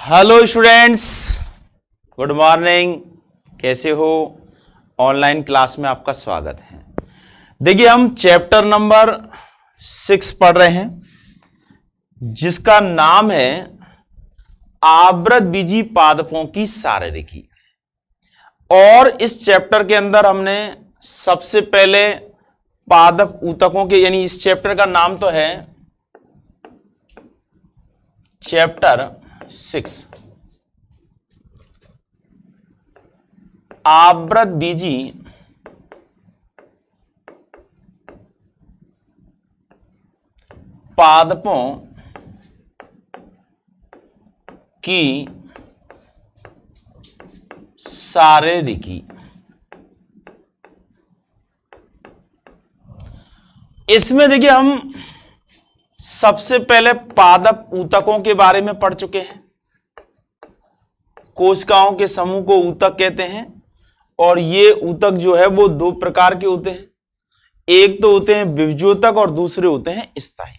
Hello students, good morning. कैसे हो? Online class में आपका स्वागत है। देखिए, हम चैप्टर नंबर 6 पढ़ रहे हैं जिसका नाम है आवृतबीजी पादपों की शारीरिकी। और इस चैप्टर के अंदर हमने सबसे पहले पादप ऊतकों के, यानी इस चैप्टर का नाम तो है चैप्टर 6 आवृतबीजी पादपों की शारीरिकी। इसमें देखिए, हम सबसे पहले पादप ऊतकों के बारे में पढ़ चुके हैं। कोशिकाओं के समूह को ऊतक कहते हैं और ये ऊतक जो है वो दो प्रकार के होते हैं। एक तो होते हैं विभज्योतक और दूसरे होते हैं स्थायी।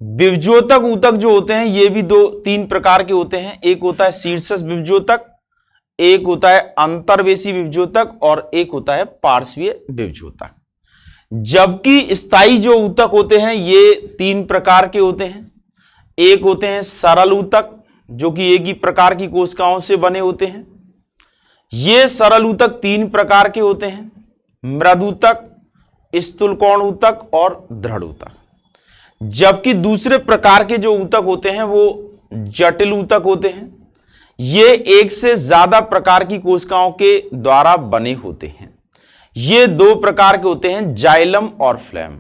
विभज्योतक ऊतक जो होते हैं ये भी तीन प्रकार के होते हैं। एक होता है शीर्षस्थ विभज्योतक, एक होता है अंतर्वेशी विभज्योतक और एक होता है पार्श्वीय विभज्योतक। जबकि स्थायी जो ऊतक होते हैं ये तीन प्रकार के होते हैं। एक होते हैं सरल ऊतक जो कि एक ही प्रकार की कोशिकाओं से बने होते हैं। ये सरल ऊतक तीन प्रकार के होते हैं: मृदूतक, स्थूलकोण ऊतक और दृढ़ ऊतक। जबकि दूसरे प्रकार के जो ऊतक होते हैं वो जटिल ऊतक होते हैं। ये एक से ज्यादा प्रकार की कोशिकाओं के द्वारा बने होते हैं। ये दो प्रकार के होते हैं, जाइलम और फ्लेम।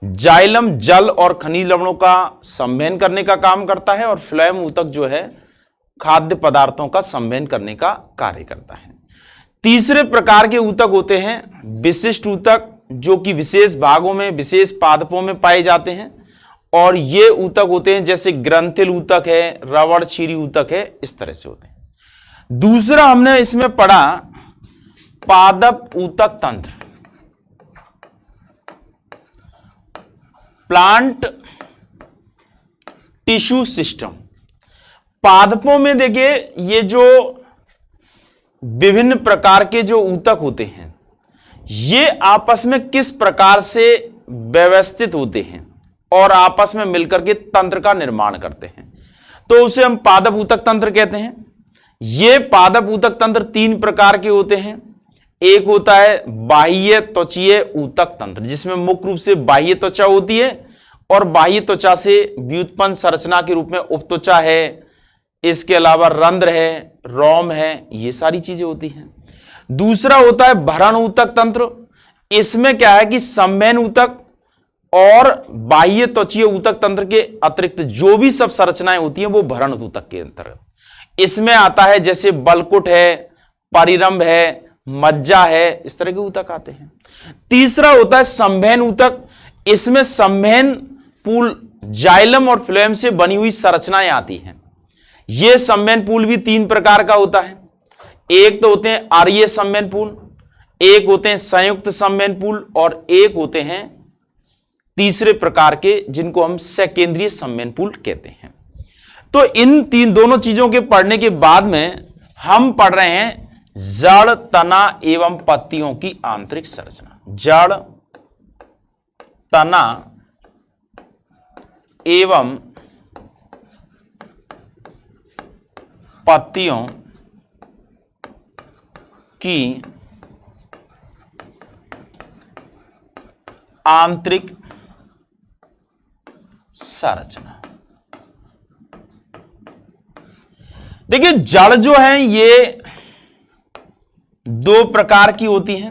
जाइलम जल और खनिज लवणों का संवहन करने का काम करता है और फ्लेम ऊतक जो है खाद्य पदार्थों का संवहन करने का कार्य करता है। तीसरे प्रकार के ऊतक होते हैं विशिष्ट ऊतक जो कि विशेष भागों में, विशेष पादपों में पाए जाते हैं। और ये ऊतक होते हैं जैसे ग्रंथिल ऊतक है, रबड़ छीरी ऊतक है, इस तरह से होते हैं। दूसरा हमने इसमें पढ़ा पादप ऊतक तंत्र, प्लांट टिश्यू सिस्टम। पादपों में देखिए, ये जो विभिन्न प्रकार के जो ऊतक होते हैं ये आपस में किस प्रकार से व्यवस्थित होते हैं और आपस में मिलकर के तंत्र का निर्माण करते हैं, तो उसे हम पादप ऊतक तंत्र कहते हैं। ये पादप ऊतक तंत्र तीन प्रकार के होते हैं। एक होता है बाह्य त्वचीय ऊतक तंत्र जिसमें मुख्य रूप से बाह्य त्वचा होती है और बाह्य त्वचा से व्युत्पन्न संरचना के रूप में उपत्वचा है, इसके अलावा रंध्र है, रोम है, ये सारी चीजें होती हैं। दूसरा होता है भरण ऊतक तंत्र। इसमें क्या है कि संवहन ऊतक और बाह्य त्वचीय ऊतक तंत्र के अतिरिक्त जो भी सब संरचनाएं होती हैं वो भरण ऊतक के अंतर्गत इसमें आता है, जैसे बलकुट है, परिरंभ है, मज्जा है, इस तरह के ऊतक आते हैं। तीसरा होता है संवहन ऊतक। इसमें संवहन पूल जाइलम और फ्लोएम से बनी हुई संरचनाएं आती हैं। यह संवहन पूल भी तीन प्रकार का होता है। एक तो होते हैं आर्य संवहन पूल, एक होते हैं संयुक्त संवहन पूल और एक होते हैं तीसरे प्रकार के जिनको हम सकेंद्रीय संवहन पूल कहते हैं। तो इन दोनों चीजों के पढ़ने के बाद में हम पढ़ रहे हैं जड़, तना एवं पत्तियों की आंतरिक संरचना। जड़, तना एवं पत्तियों की आंतरिक संरचना। देखिए, जड़ जो है ये दो प्रकार की होती हैं।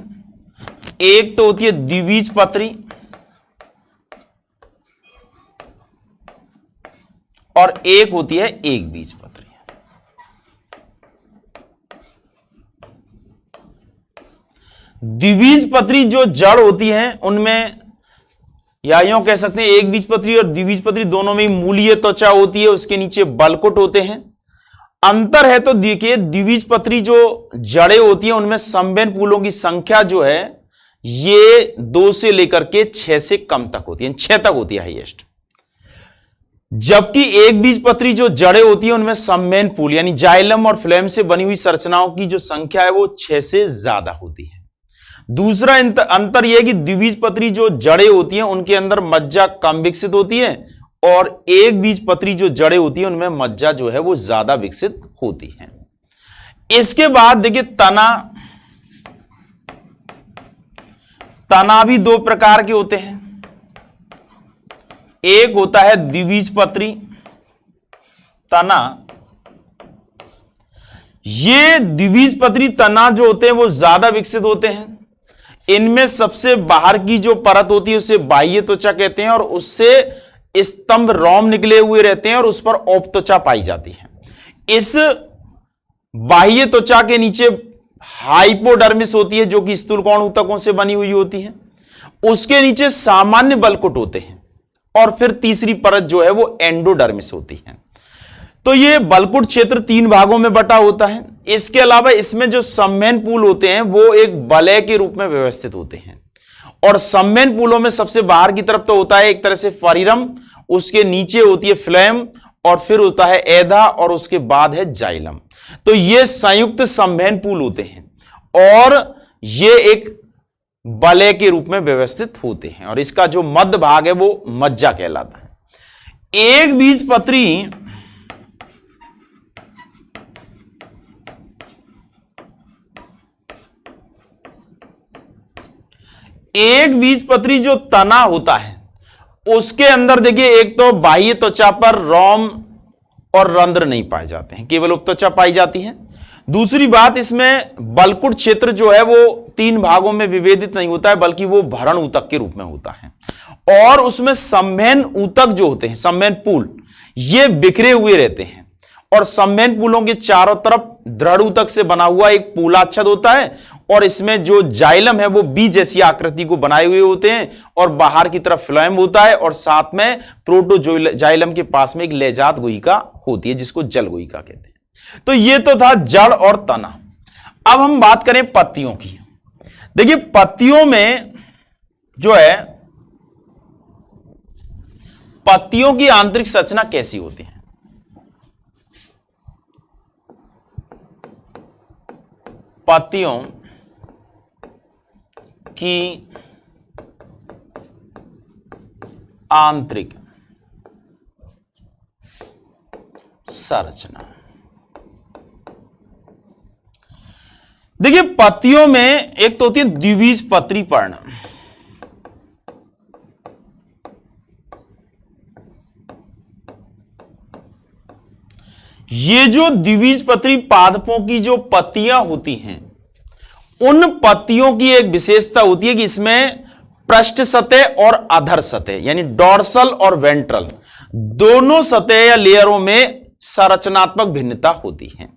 एक तो होती है द्विबीजपत्री और एक होती है एक बीजपत्री। द्विबीजपत्री जो जड़ होती है उनमें, या यूं कह सकते हैं एक बीजपत्री और द्विबीजपत्री दोनों में मूलीय त्वचा होती है, उसके नीचे बलकुट होते हैं। अंतर है तो देखिए, द्विबीजपत्री जो जड़ें होती हैं उनमें संवहन पूलों की संख्या जो है ये 2 से लेकर के 6 से कम तक होती है, 6 तक होती है हाईएस्ट। जबकि एक बीजपत्री जो जड़ें होती है उनमें सम्मेन पूल यानी जाइलम और फ्लेम से बनी हुई संरचनाओं की जो संख्या है वो 6 से ज्यादा होती है। दूसरा अंतर यह है कि द्विबीजपत्री जो जड़ें होती हैं उनके अंदर मज्जा कम विकसित होती है और एक बीजपत्री जो जड़ें होती है उनमें मज्जा जो है वो ज्यादा विकसित होती है। इसके बाद देखिए तना भी दो प्रकार के होते हैं। एक होता है द्विबीजपत्री तना। ये द्विबीजपत्री तना जो होते हैं वो ज्यादा विकसित होते हैं। इनमें सबसे बाहर की जो परत होती है उसे बाह्य त्वचा कहते हैं और उससे स्तंभ रोम निकले हुए रहते हैं और उस पर औप त्वचा पाई जाती है। इस बाह्य त्वचा के नीचे हाइपोडर्मिस होती है जो कि स्थूलकोण ऊतकों से बनी हुई होती है। उसके नीचे सामान्य बलकुट होते हैं और फिर तीसरी परत जो है वो एंडोडर्मिस होती है। तो ये बलकुट क्षेत्र 3 भागों में बटा होता है। इसके अलावा इसमें जो सम्मेन पूल होते हैं वो एक वलय के रूप में व्यवस्थित होते हैं और सम्मेन पूलों में सबसे बाहर की तरफ तो होता है एक तरह से फरीरम, उसके नीचे होती है फ्लेम और फिर होता है एधा और उसके बाद है जाइलम। तो ये संयुक्त सम्मेन पूल होते हैं और ये एक वलय के रूप में व्यवस्थित होते हैं और इसका जो मध्य भाग है वो मज्जा कहलाता है। एक बीजपत्री जो तना होता है उसके अंदर देखिए एक तो बाह्य त्वचा पर रोम और रंध्र नहीं पाए जाते हैं, केवल उपत्वचा पाई जाती है। दूसरी बात, इसमें बलकुट क्षेत्र जो है वो 3 भागों में विभेदित नहीं होता है बल्कि वो भरण ऊतक के रूप में होता है और उसमें सम्मेन ऊतक जो होते हैं, सम्मेन पूल, ये बिखरे हुए रहते हैं और सम्मेन पूलों के चारों तरफ दृढ़ ऊतक से बना हुआ एक पूलाच्छद होता है और इसमें जो जाइलम है वो बी जैसी आकृति को बनाए हुए होते हैं और बाहर की तरफ फ्लोएम होता है और साथ में प्रोटोजाइलम के पास में एक लेजात गुहिका होती है जिसको जल गुहिका कहते हैं। तो ये तो था जड़ और तना। अब हम बात करें पत्तियों की। देखिए पत्तियों में जो है पत्तियों की आंतरिक संरचना कैसी होती है। पत्तियों की आंतरिक संरचना, देखिए पत्तियों में एक तो होती है द्विबीजपत्री पर्ण। ये जो द्विबीजपत्री पादपों की जो पत्तियां होती हैं उन पत्तियों की एक विशेषता होती है कि इसमें पृष्ठ सतह और अधर सतह यानी डॉर्सल और वेंट्रल दोनों सतह या लेयरों में संरचनात्मक भिन्नता होती है।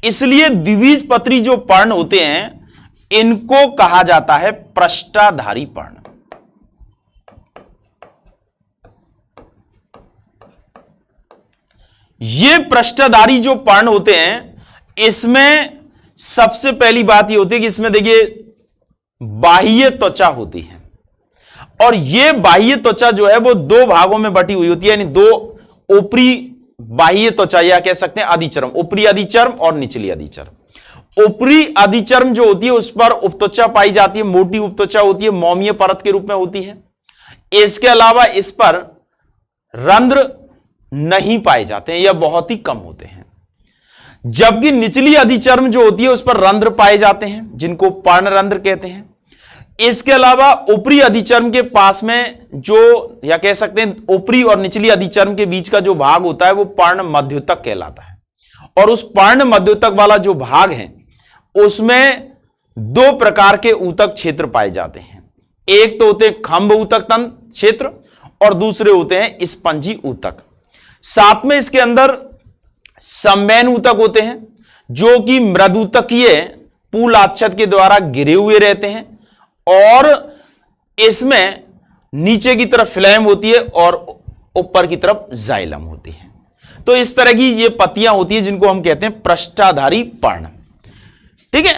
इसलिए द्विबीजपत्री जो पर्ण होते हैं इनको कहा जाता है पृष्ठाधारी पर्ण। ये पृष्ठाधारी जो पर्ण होते हैं इसमें सबसे पहली बात ये होती है कि इसमें देखिए बाह्य त्वचा होती है और ये बाह्य त्वचा जो है वो 2 भागों में बटी हुई होती है यानी 2 ऊपरी बाह्य त्वचा या कह सकते हैं अधिचर्म, ऊपरी अधिचर्म और निचली अधिचर्म। ऊपरी अधिचर्म जो होती है उस पर उपत्वचा पाई जाती है, मोटी उपत्वचा होती है, मौमीय परत के रूप में होती है। इसके अलावा इस पर रंध्र नहीं पाए जाते हैं या बहुत ही कम होते हैं। जबकि निचली अधिचर्म जो होती है उस पर रंध्र पाए जाते हैं जिनको पर्णरंध्र कहते हैं। इसके अलावा ऊपरी अधिचर्म के पास में जो या कह सकते हैं ऊपरी और निचली अधिचर्म के बीच का जो भाग होता है वो पर्ण मध्योतक कहलाता है और उस पर्ण मध्योतक वाला जो भाग है उसमें 2 प्रकार के ऊतक क्षेत्र पाए जाते हैं। एक तो होते हैं खंभ ऊतक तंत्र क्षेत्र और दूसरे होते हैं स्पंजी ऊतक। साथ में इसके अंदर सम्मेन ऊतक होते हैं जो कि मृदूतकीय पूलाच्छद के द्वारा घिरे हुए रहते हैं और इसमें नीचे की तरफ फ्लेम होती है और ऊपर की तरफ जाइलम होती है। तो इस तरह की ये पत्तियां होती हैं जिनको हम कहते हैं पृष्ठाधारी पर्ण। ठीक है,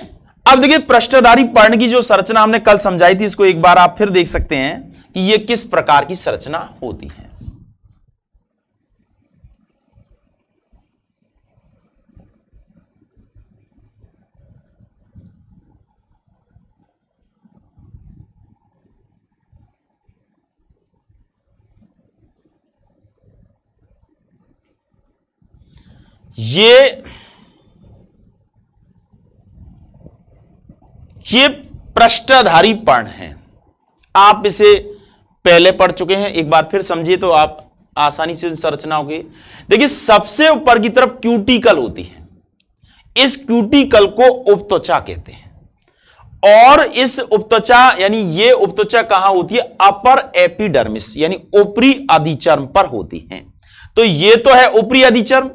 अब देखिए पृष्ठाधारी पर्ण की जो संरचना हमने कल समझाई थी इसको एक बार आप फिर देख सकते हैं कि ये किस प्रकार की संरचना होती है। ये पृष्ठधारी पर्ण है। आप इसे पहले पढ़ चुके हैं, एक बार फिर समझिए तो आप आसानी से संरचना होगी। देखिए सबसे ऊपर की तरफ क्यूटिकल होती है, इस क्यूटिकल को उपत्वचा कहते हैं। और इस उपत्वचा यानी ये उपत्वचा कहां होती है? अपर एपिडर्मिस यानी ऊपरी अधिचर्म पर होती है। तो ये तो है ऊपरी अधिचर्म,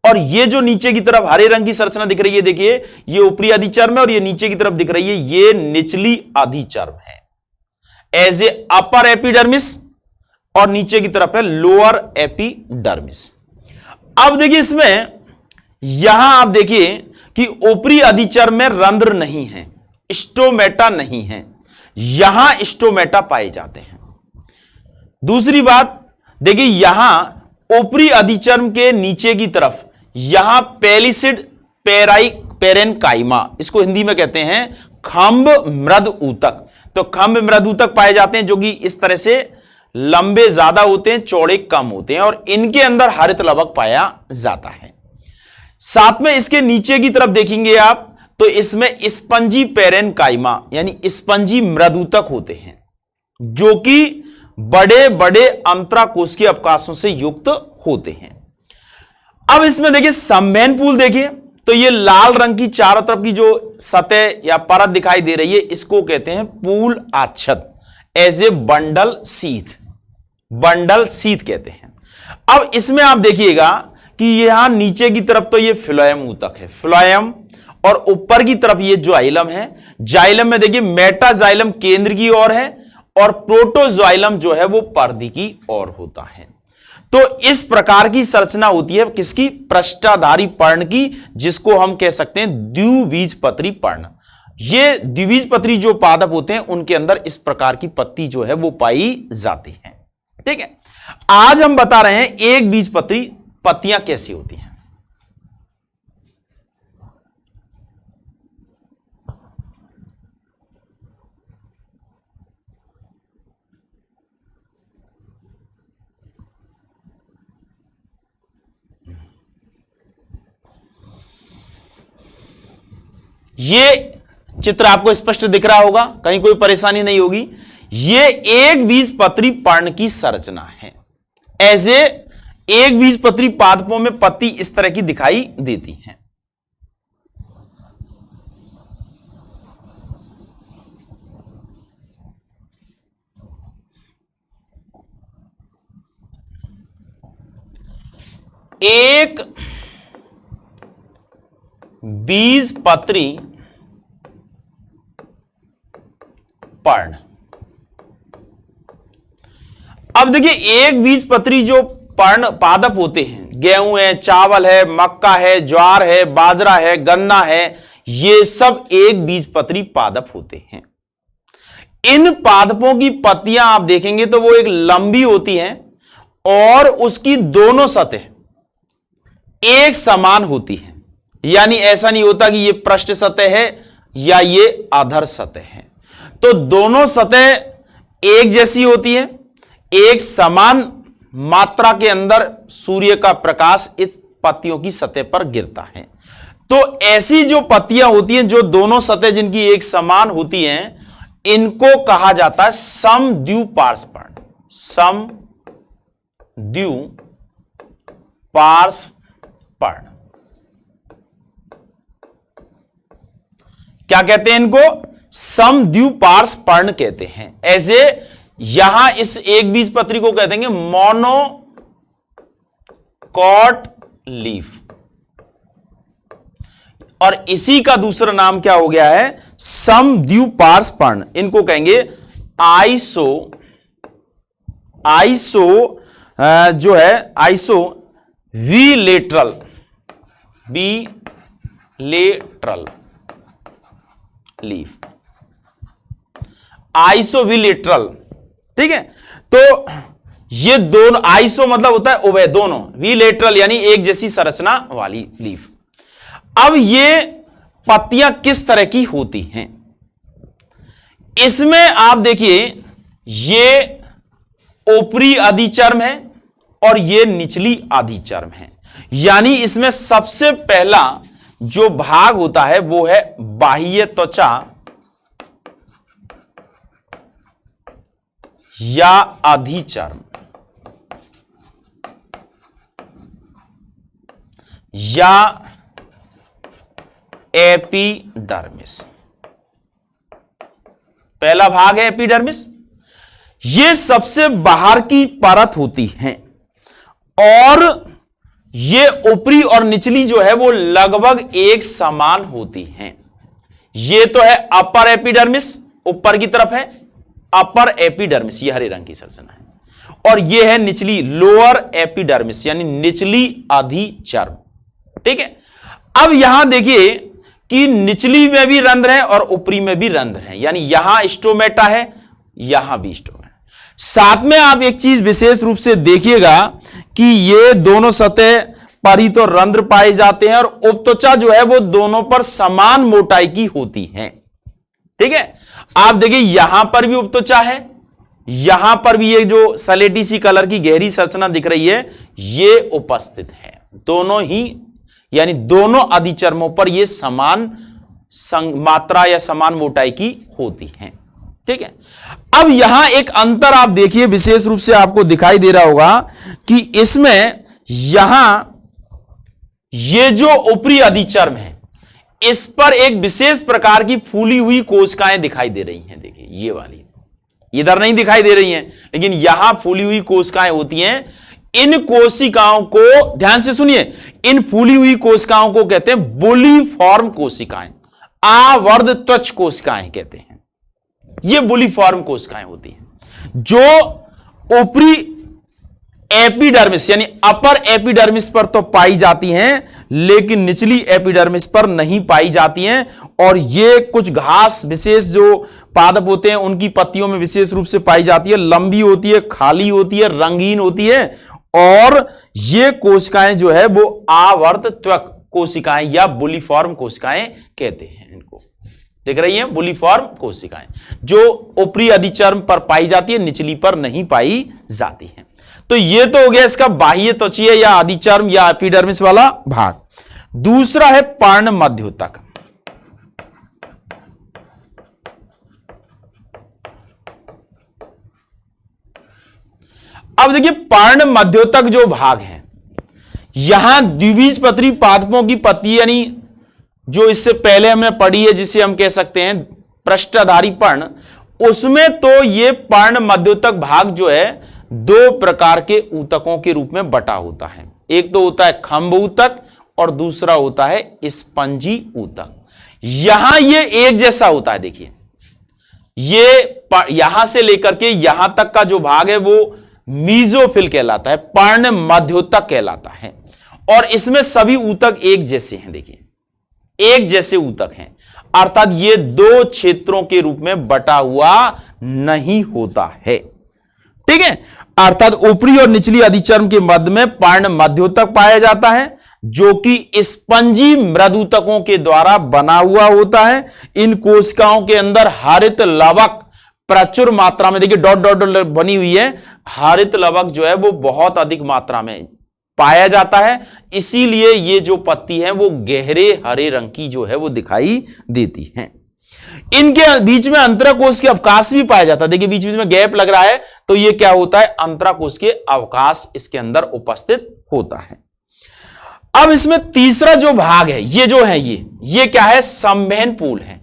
और ये जो नीचे की तरफ हरे रंग की संरचना दिख रही है, देखिए ये ऊपरी अधिचर्म है और ये नीचे की तरफ दिख रही है, ये निचली अधिचर्म है। एज ए अपर एपिडर्मिस और नीचे की तरफ है लोअर एपिडर्मिस। अब देखिए इसमें यहां आप देखिए कि ऊपरी अधिचर्म में रंध्र नहीं है, स्टोमेटा नहीं है, यहां स्टोमेटा पाए जाते हैं। दूसरी बात देखिए यहां ऊपरी अधिचर्म के नीचे की तरफ यहां पेलिसिड पेरेनकाइमा, इसको हिंदी में कहते हैं खंभ मृद ऊतक। तो खंभ मृद ऊतक पाए जाते हैं जो कि इस तरह से लंबे ज्यादा होते हैं, चौड़े कम होते हैं, और इनके अंदर हरित लवक पाया जाता है। साथ में इसके नीचे की तरफ देखेंगे आप तो इसमें स्पंजी पेरेनकाइमा यानी स्पंजी मृदूतक होते हैं, जो कि बड़े बड़े अंतराकोशीय अवकाशों से युक्त होते हैं। अब इसमें देखिए संवहन पूल देखिए, तो ये लाल रंग की चारों तरफ की जो सतह या परत दिखाई दे रही है, इसको कहते हैं पूल आच्छद, as a bundle sheath, bundle sheath कहते हैं। अब इसमें आप देखिएगा कि यहां नीचे की तरफ तो ये फ्लोएम ऊतक है, फ्लोएम, और ऊपर की तरफ ये जाइलम है। जाइलम में देखिए मेटाजाइलम केंद्र की ओर है और प्रोटोजाइलम जो है वो पर्दी की ओर होता है। तो इस प्रकार की संरचना होती है किसकी? पृष्ठधारी पर्ण की, जिसको हम कह सकते हैं द्विबीजपत्री पर्ण। ये द्विबीजपत्री जो पादप होते हैं उनके अंदर इस प्रकार की पत्ती जो है वो पाई जाती है। ठीक है, आज हम बता रहे हैं एक बीजपत्री पत्तियां कैसी होती हैं। ये चित्र आपको स्पष्ट दिख रहा होगा, कहीं कोई परेशानी नहीं होगी। ये एक बीजपत्री पर्ण की संरचना है। ऐसे एक बीजपत्री पादपों में पत्ती इस तरह की दिखाई देती है। एक बीजपत्री पर्ण। अब देखिए एक बीजपत्री जो पर्ण पादप होते हैं, गेहूं है, चावल है, मक्का है, ज्वार है, बाजरा है, गन्ना है, ये सब एक बीजपत्री पादप होते हैं। इन पादपों की पत्तियां आप देखेंगे तो वो एक लंबी होती हैं और उसकी दोनों सतह एक समान होती है। यानी ऐसा नहीं होता कि ये पृष्ठ सतह है या ये अधर सतह है, तो दोनों सतह एक जैसी होती है, एक समान मात्रा के अंदर सूर्य का प्रकाश इस पत्तियों की सतह पर गिरता है। तो ऐसी जो पत्तियां होती हैं जो दोनों सतह जिनकी एक समान होती हैं, इनको कहा जाता है समद्विपार्श्व पर्ण। समद्विपार्श्व पर्ण क्या कहते हैं? इनको समद्विपार्श्व पर्ण कहते हैं। ऐसे यहां इस एक बीजपत्री को कहते हैं मोनोकॉट लीफ, और इसी का दूसरा नाम क्या हो गया है? समद्विपार्श्व पर्ण। इनको कहेंगे जो है iso bilateral leaf, iso bilateral. ठीक है, तो ये दोनों, आइसो मतलब होता है उभय, दोनों, बिलेटरल यानी एक जैसी संरचना वाली लीफ। अब ये पत्तियां किस तरह की होती हैं? इसमें आप देखिए ये ऊपरी अधिचर्म है और ये निचली आधी चर्म है। यानी इसमें सबसे पहला जो भाग होता है वो है बाह्य त्वचा या आधी चर्म या एपिडर्मिस। पहला भाग है एपिडर्मिस। ये सबसे बाहर की परत होती है और ये ऊपरी और निचली जो है वो लगभग एक समान होती हैं। ये तो है अपर एपिडर्मिस, ऊपर की तरफ है अपर एपिडर्मिस, ये हरे रंग की संरचना है। और ये है निचली लोअर एपिडर्मिस यानी निचली आधी चर्म। ठीक है, अब यहां देखिए कि निचली में भी रंध्र है और ऊपरी में भी रंध्र है, यानी यहां स्टोमेटा है, यहां भी स्टोमेटा। साथ में आप एक चीज विशेष रूप से देखिएगा कि ये दोनों सतह पर ही तो रंध्र पाए जाते हैं और उपत्वचा जो है वो दोनों पर समान मोटाई की होती है। ठीक है, आप देखिए यहां पर भी उपत्वचा है, यहां पर भी ये जो सलेटी सी कलर की गहरी संरचना दिख रही है ये उपस्थित है। दोनों ही यानी दोनों आदिचर्मों पर ये समान मात्रा या समान मोटाई की होती हैं। ठीक है, अब यहां एक अंतर आप देखिए विशेष रूप से आपको दिखाई दे रहा होगा कि इसमें यहां ये जो ऊपरी आदिचर्म है इस पर एक विशेष प्रकार की फूली हुई कोशिकाएं दिखाई दे रही हैं। देखिए ये वाली इधर नहीं दिखाई दे रही हैं, लेकिन यहां फूली हुई कोशिकाएं होती हैं। इन कोशिकाओं को ध्यान से सुनिए, इन फूली हुई कोशिकाओं को कहते हैं बुलीफॉर्म कोशिकाएं, आवर्ध त्वच कोशिकाएं कहते हैं। ये बुलीफॉर्म कोशिकाएं होती हैं जो ऊपरी एपिडर्मिस यानी अपर एपिडर्मिस पर तो पाई जाती हैं लेकिन निचली एपिडर्मिस पर नहीं पाई जाती हैं। और ये कुछ घास विशेष जो पादप होते हैं उनकी पत्तियों में विशेष रूप से पाई जाती है, लंबी होती है, खाली होती है, रंगीन होती है। और ये कोशिकाएं जो है वो आवर्त त्वक कोशिकाएं या बुलीफॉर्म कोशिकाएं कहते हैं। इनको देख रही हैं, बुलीफॉर्म कोशिकाएं जो ऊपरी आदिचर्म पर पाई जाती है, निचली पर नहीं पाई जाती है। तो ये तो हो गया इसका बाह्य त्वचीय या आदिचर्म या एपिडर्मिस वाला भाग। दूसरा है पर्ण मध्योतक। अब देखिए पर्ण मध्योतक जो भाग है, यहां द्विबीजपत्री पादपों की पत्ती यानी जो इससे पहले हमने पढ़ी है जिसे हम कह सकते हैं पृष्ठधारी पर्ण, उसमें तो ये पर्ण मध्योतक भाग जो है दो प्रकार के ऊतकों के रूप में बटा होता है। एक तो होता है खंभ ऊतक और दूसरा होता है स्पंजी ऊतक। यहां ये एक जैसा होता है। देखिए ये यहां से लेकर के यहां तक का जो भाग है वो मीजोफिल कहलाता है, पर्ण मध्योतक कहलाता है। और इसमें सभी ऊतक एक जैसे हैं। देखिए एक जैसे ऊतक हैं, अर्थात ये दो क्षेत्रों के रूप में बटा हुआ नहीं होता है। ठीक है, अर्थात ऊपरी और निचली आदिचर्म के मध्य में पर्ण मध्योतक पाया जाता है जो कि स्पंजी मृदूतकों के द्वारा बना हुआ होता है। इन कोशिकाओं के अंदर हरित लवक प्रचुर मात्रा में, देखिए डॉट डॉट डॉट बनी हुई है, हरित लवक जो है वो बहुत अधिक मात्रा में पाया जाता है। इसीलिए ये जो पत्ती है वो गहरे हरे रंग की जो है वो दिखाई देती है। इनके बीच में अंतराकोश के अवकाश भी पाया जाता है। देखिए बीच बीच में गैप लग रहा है तो ये क्या होता है, अंतराकोश के अवकाश इसके अंदर उपस्थित होता है। अब इसमें तीसरा जो भाग है ये जो है ये क्या है, संवहन पूल है।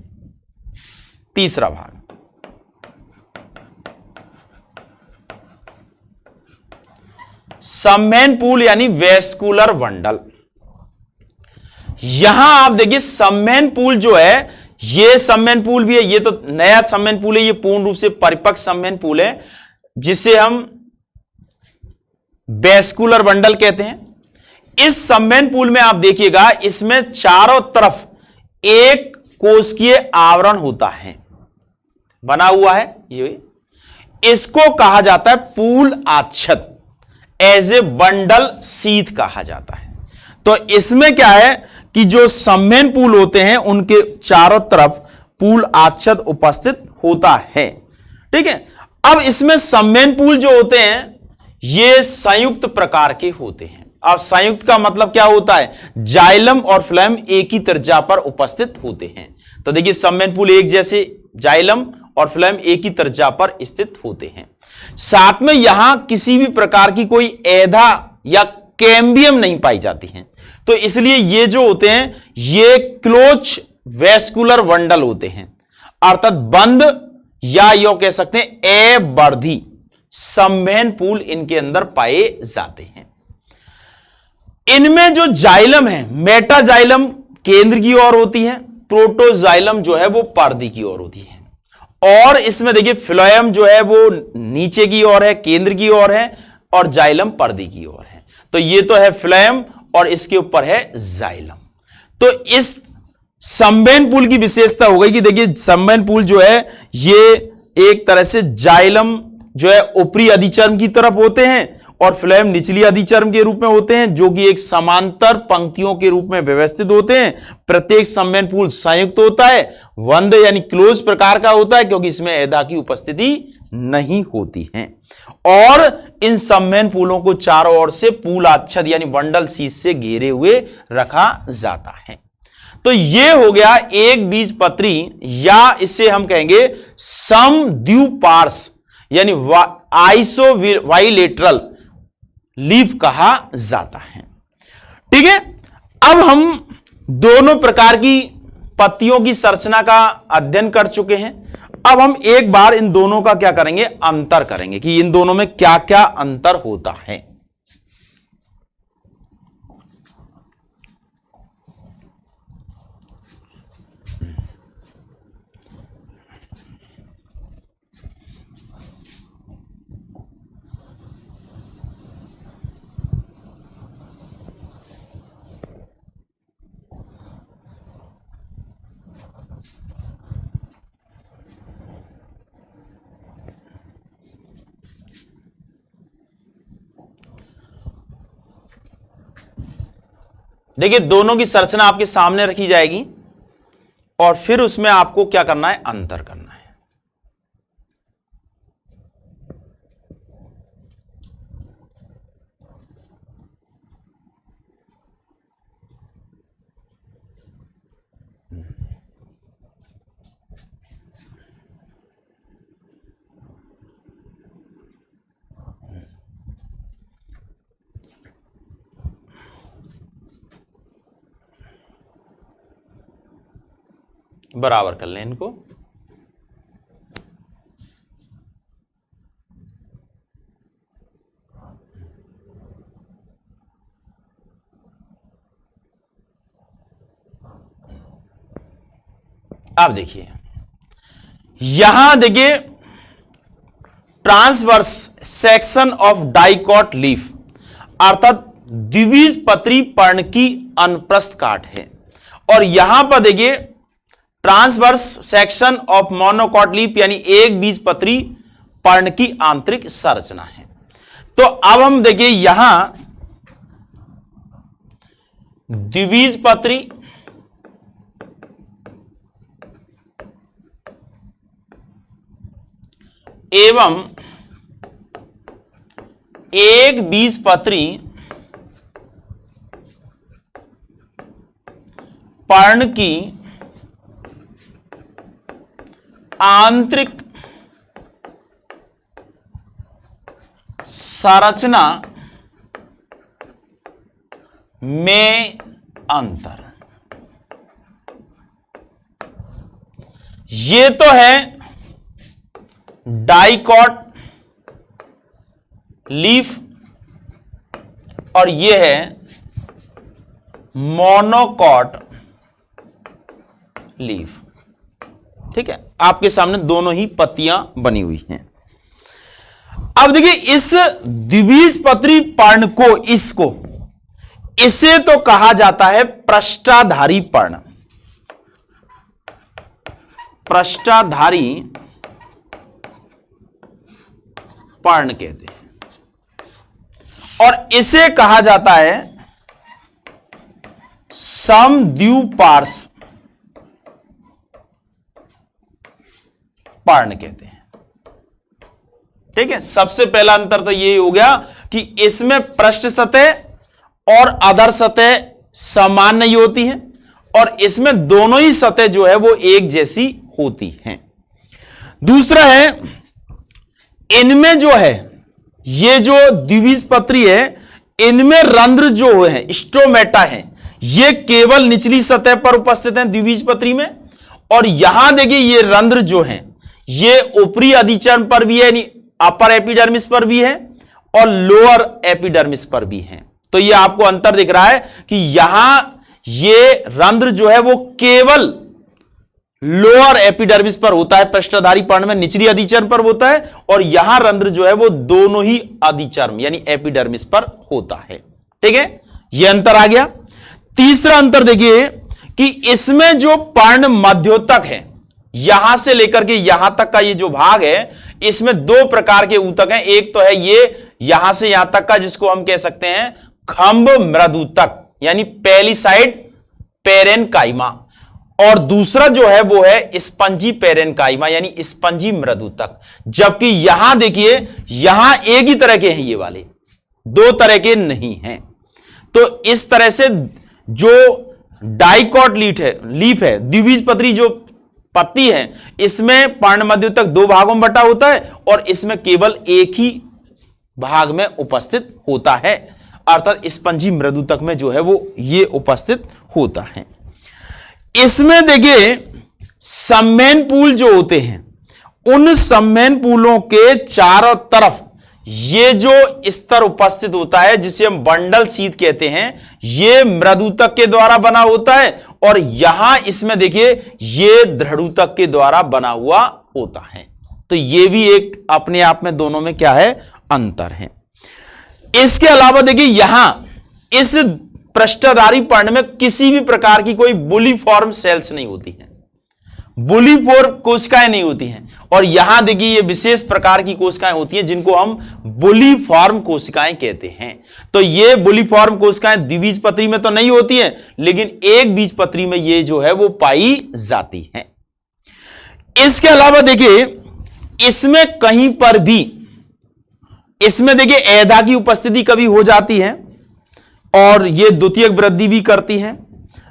तीसरा भाग संवहन पूल यानी वेस्कुलर बंडल। यहां आप देखिए संवहन पूल जो है, ये संवहन पूल भी है, ये तो नया संवहन पूल है, ये पूर्ण रूप से परिपक्व संवहन पूल है जिसे हम वेस्कुलर बंडल कहते हैं। इस संवहन पूल में आप देखिएगा इसमें चारों तरफ एक कोशिकीय आवरण होता है, बना हुआ है। ये इसको कहा जाता है पूल आच्छद, एज ए बंडल सीथ कहा जाता है। तो इसमें क्या है कि जो संवहन पूल होते हैं उनके चारों तरफ पूल आच्छद उपस्थित होता है। ठीक है, अब इसमें संवहन पूल जो होते हैं ये संयुक्त प्रकार के होते हैं। अब संयुक्त का मतलब क्या होता है? जाइलम और फ्लोएम एक ही त्रिज्या पर उपस्थित होते हैं। तो देखिए सबमेनपुल एक जैसे जाइलम और फ्लोएम एक ही त्रिज्या पर स्थित होते हैं। साथ में यहां किसी भी प्रकार की कोई एधा या कैम्बियम नहीं पाई जाती है, तो इसलिए ये जो होते हैं ये क्लोज वेस्कुलर बंडल होते हैं, अर्थात बंद या यो कह सकते हैं अवर्धी संवहनपूल इनके अंदर पाए जाते हैं। इनमें जो जाइलम है, मेटाजाइलम केंद्र की ओर होती है, प्रोटोजाइलम जो है वो परिधि की ओर होती है, और इसमें देखिए फ्लोएम जो है वो नीचे की ओर है, केंद्र की ओर है, और जाइलम परिधि की ओर है। तो ये तो है फ्लोएम और इसके ऊपर है जाइलम। तो इस संवहनपूल की विशेषता हो गई कि देखिए संवहनपूल जो है ये एक तरह से जाइलम जो है ऊपरी अधिचर्म की तरफ होते हैं और फ्लोएम निचली अधिचर्म के रूप में होते हैं, जो कि एक समांतर पंक्तियों के रूप में व्यवस्थित होते हैं। प्रत्येक संवहनपूल संयुक्त होता है, बंद यानी क्लोज प्रकार का होता है, क्योंकि इसमें एधा की उपस्थिति नहीं होती है। और इन संवहनपूलों को चारों ओर से पूल आच्छाद यानी बंडल शीश से घेरे हुए रखा जाता है। तो ये हो गया एक बीजपत्री, या इसे हम कहेंगे समद्विपार्श्व यानी आइसोबाइलेटरल लीफ कहा जाता है। ठीक है, अब हम दोनों प्रकार की पत्तियों की संरचना का अध्ययन कर चुके हैं। अब हम एक बार इन दोनों का क्या करेंगे, अंतर करेंगे कि इन दोनों में क्या क्या अंतर होता है। देखिए दोनों की संरचना आपके सामने रखी जाएगी और फिर उसमें आपको क्या करना है, अंतर करना है। बराबर कर लें इनको। अब देखिए यहां देखिए transverse section of dicot leaf अर्थात द्विबीजपत्री पर्ण की अनप्रस्थ काट है, और यहां पर देखिए transverse section of monocot leaf यानी एक बीजपत्री पर्ण की आंतरिक संरचना है। तो अब हम देखिए यहां द्विबीजपत्री एवं एक बीजपत्री पर्ण की आंतरिक संरचना में अंतर, ये तो है डाइकॉट लीफ और ये है मोनोकॉट लीफ। ठीक है, आपके सामने दोनों ही पत्तियां बनी हुई हैं। अब देखिए इस द्विबीजपत्री पर्ण को इसे तो कहा जाता है पृष्ठाधारी पर्ण, पृष्ठाधारी पर्ण कहते हैं, और इसे कहा जाता है समद्विपार्श्व पर्ण कहते हैं। ठीक है, सबसे पहला अंतर तो यही हो गया कि इसमें पृष्ठ सतह और अधर सतह समान नहीं होती है और इसमें दोनों ही सतह जो है वो एक जैसी होती हैं। दूसरा है, इनमें जो है ये जो द्विबीजपत्री है, इनमें रंध्र जो है स्ट्रोमेटा है, ये केवल निचली सतह पर उपस्थित है द्विबीजपत्री में, और यहां देखिए ये रंध्र जो है ये ऊपरी अधिचर्म पर भी है, अपर एपिडर्मिस पर भी है और लोअर एपिडर्मिस पर भी है। तो ये आपको अंतर दिख रहा है कि यहां ये रंध्र जो है वो केवल लोअर एपिडर्मिस पर होता है पृष्ठधारी पर्ण में, निचली अधिचर्म पर होता है, और यहां रंध्र जो है वो दोनों ही अधिचर्म यानी एपिडर्मिस पर होता है। ठीक है, यह अंतर आ गया। तीसरा अंतर देखिए कि इसमें जो पर्ण मध्योतक है, यहां से लेकर के यहां तक का ये जो भाग है, इसमें दो प्रकार के ऊतक हैं। एक तो है ये यहां से यहां तक का, जिसको हम कह सकते हैं खंभ मृदूतक यानी पहली साइड पेरेनकाइमा, और दूसरा जो है वो है स्पंजी पेरेनकाइमा यानी स्पंजी मृदूतक। जबकि यहां देखिए यहां एक ही तरह के हैं, ये वाले दो तरह के नहीं हैं। तो इस तरह से जो डाइकॉट लीफ है द्विबीजपत्री जो पत्ती है, इसमें पर्ण मध्योतक दो भागों में बटा होता है और इसमें केवल एक ही भाग में उपस्थित होता है, अर्थात स्पंजी मृदूतक में जो है वो ये उपस्थित होता है। इसमें देखिए सम्मेन पूल जो होते हैं, उन सम्मेन पूलों के चारों तरफ ये जो स्तर उपस्थित होता है, जिसे हम बंडल शीथ कहते हैं, ये मृदूतक के द्वारा बना होता है, और यहां इसमें देखिए ये दृढ़ूतक के द्वारा बना हुआ होता है। तो ये भी एक अपने आप में दोनों में क्या है, अंतर है। इसके अलावा देखिए यहां इस पृष्ठधारी पर्ण में किसी भी प्रकार की कोई बुलीफॉर्म सेल्स नहीं होती है, बुलीफॉर्म कोशिकाएं नहीं होती हैं, और यहां देखिए ये विशेष प्रकार की कोशिकाएं होती हैं जिनको हम बुलीफॉर्म कोशिकाएं कहते हैं। तो ये बुलीफॉर्म कोशिकाएं द्विबीजपत्री में तो नहीं होती हैं, लेकिन एक बीजपत्री में ये जो है वो पाई जाती हैं। इसके अलावा देखिए इसमें कहीं पर भी, इसमें देखिए ऐधा की उपस्थिति कभी हो जाती है और ये द्वितीयक वृद्धि भी करती है,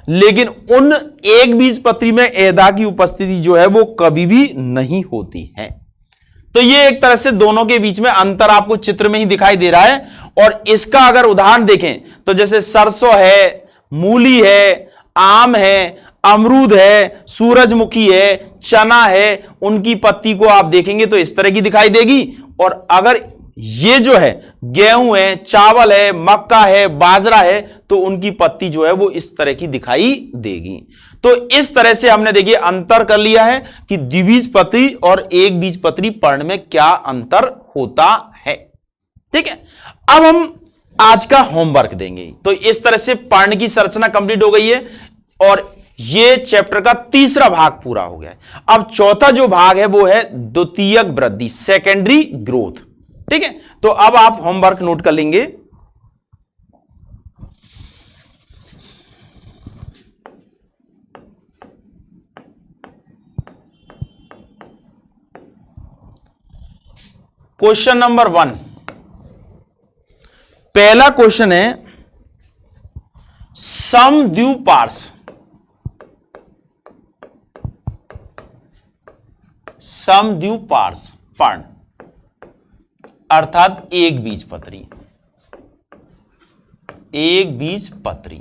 लेकिन उन एक बीजपत्री में ऐधा की उपस्थिति जो है वो कभी भी नहीं होती है। तो ये एक तरह से दोनों के बीच में अंतर आपको चित्र में ही दिखाई दे रहा है। और इसका अगर उदाहरण देखें तो जैसे सरसों है, मूली है, आम है, अमरूद है, सूरजमुखी है, चना है, उनकी पत्ती को आप देखेंगे तो इस तरह की दिखाई देगी। और अगर ये जो है गेहूं है, चावल है, मक्का है, बाजरा है, तो उनकी पत्ती जो है वो इस तरह की दिखाई देगी। तो इस तरह से हमने देखिए अंतर कर लिया है कि द्विबीजपत्री और एक बीजपत्री पर्ण में क्या अंतर होता है। ठीक है, अब हम आज का होमवर्क देंगे। तो इस तरह से पर्ण की संरचना कंप्लीट हो गई है और ये चैप्टर का तीसरा भाग पूरा हो गया है। अब चौथा जो भाग है वो है द्वितीयक वृद्धि, सेकेंडरी ग्रोथ। ठीक है, तो अब आप होमवर्क नोट कर लेंगे। क्वेश्चन नंबर 1, पहला क्वेश्चन है समद्विपार्श, समद्विपार्श पर्ण अर्थात एक बीजपत्री, एक बीजपत्री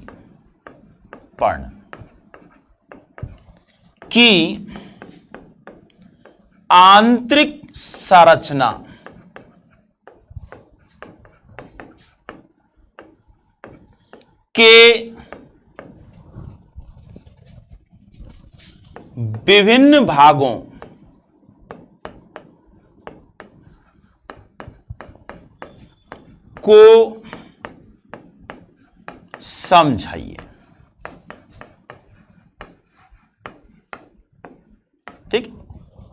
पर्ण की आंतरिक संरचना के विभिन्न भागों को समझाइए। ठीक,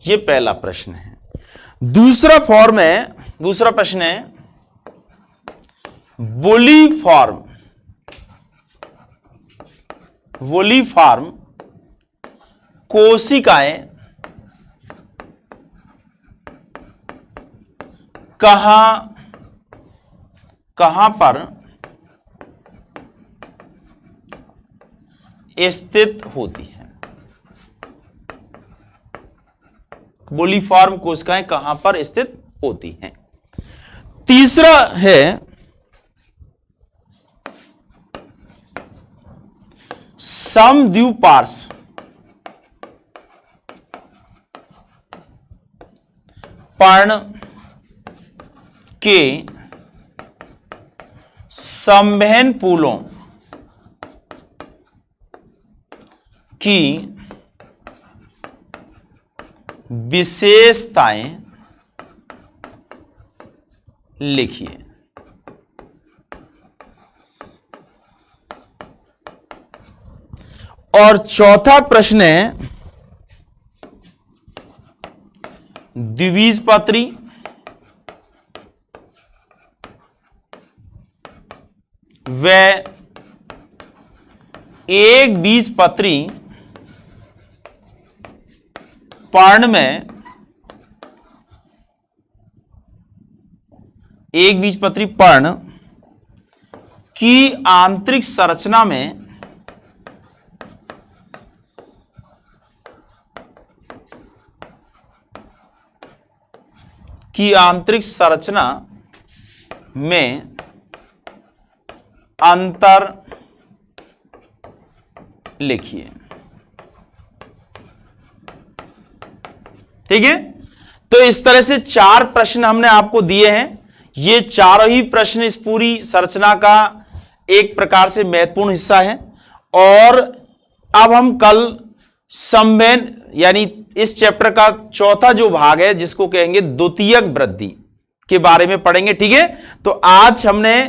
ये पहला प्रश्न है। दूसरा प्रश्न है वोलिफॉर्म कोशिकाएं कहां पर स्थित होती है। कोलिफॉर्म कोशिकाएं कहां पर स्थित होती हैं। तीसरा है समद्विपार्श्व पर्ण के संवहन पुलों की विशेषताएं लिखिए। और चौथा प्रश्न है द्विबीजपत्री व एक बीजपत्री पर्ण में एक बीजपत्री पर्ण की आंतरिक संरचना में अंतर लिखिए। ठीक है, तो इस तरह से 4 प्रश्न हमने आपको दिए हैं। ये चारों ही प्रश्न इस पूरी संरचना का एक प्रकार से महत्वपूर्ण हिस्सा है। और अब हम कल संवहन यानी इस चैप्टर का चौथा जो भाग है जिसको कहेंगे द्वितीयक वृद्धि के बारे में पढ़ेंगे। ठीक है, तो आज हमने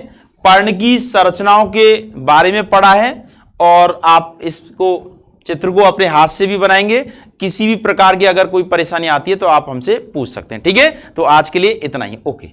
पर्ण की संरचनाओं के बारे में पढ़ा है और आप इसको चित्र को अपने हाथ से भी बनाएंगे। किसी भी प्रकार की अगर कोई परेशानी आती है तो आप हमसे पूछ सकते हैं। ठीक है, तो आज के लिए इतना ही। ओके।